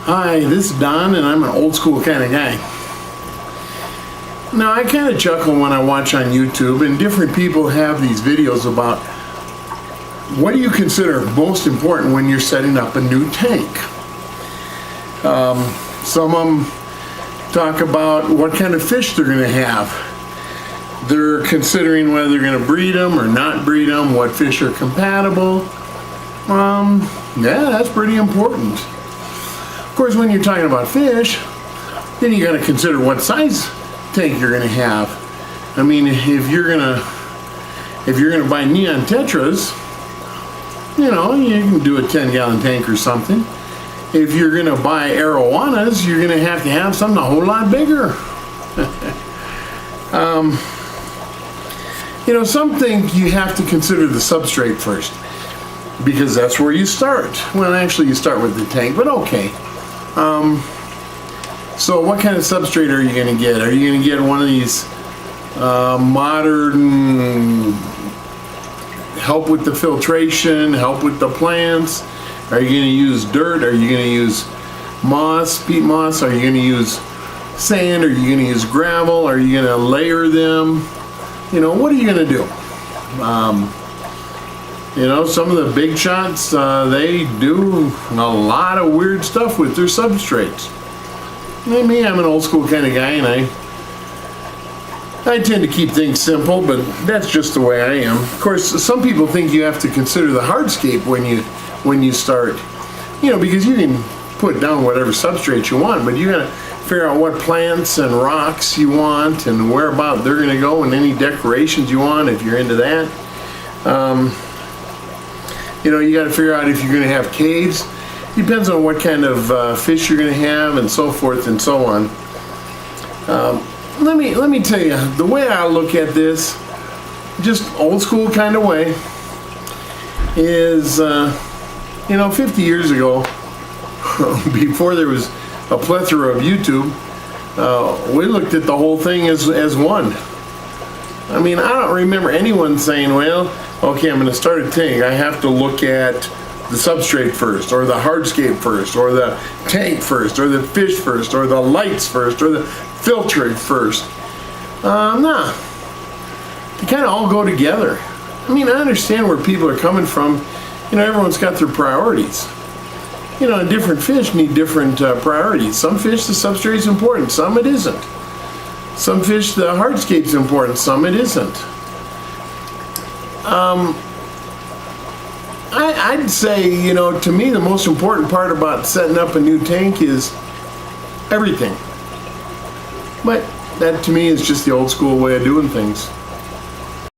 Hi, this is Don, and I'm an old school kind of guy. Now, I kind of chuckle when I watch on YouTube, and different people have these videos about what do you consider most important when you're setting up a new tank. Some of them talk about what kind of fish they're going to have. They're considering whether they're going to breed them or not breed them, what fish are compatible. Yeah, that's pretty important. Of course, when you're talking about fish, then you got to consider what size tank you're going to have. I mean, if you're gonna buy neon tetras, you know, you can do a 10-gallon tank or something. If you're going to buy arowanas, you're going to have something a whole lot bigger. You know, some think you have to consider the substrate first, because that's where you start. Well, actually, you start with the tank, but okay. So what kind of substrate are you going to get? Are you going to get one of these modern, help with the filtration, help with the plants? Are you going to use dirt? Are you going to use moss, peat moss? Are you going to use sand? Are you going to use gravel? Are you going to layer them? You know, what are you going to do? You know, some of the big shots, they do a lot of weird stuff with their substrates. Me, I'm an old school kind of guy, and I tend to keep things simple, but that's just the way I am. Of course, some people think you have to consider the hardscape when you start, you know, because you can put down whatever substrate you want, but you gotta figure out what plants and rocks you want and where about they're gonna go, and any decorations you want if you're into that. You know, you got to figure out if you're going to have caves. Depends on what kind of fish you're going to have, and so forth and so on. Let me tell you, the way I look at this, just old school kind of way, is you know, 50 years ago, before there was a plethora of YouTube, we looked at the whole thing as one. I mean, I don't remember anyone saying, well, okay, I'm going to start a tank. I have to look at the substrate first, or the hardscape first, or the tank first, or the fish first, or the lights first, or the filtrate first. Nah. They kind of all go together. I mean, I understand where people are coming from. You know, everyone's got their priorities. You know, different fish need different priorities. Some fish, the substrate's important. Some it isn't. Some fish, the hardscape's important. Some it isn't. I'd say, you know, to me the most important part about setting up a new tank is everything. But that to me is just the old school way of doing things.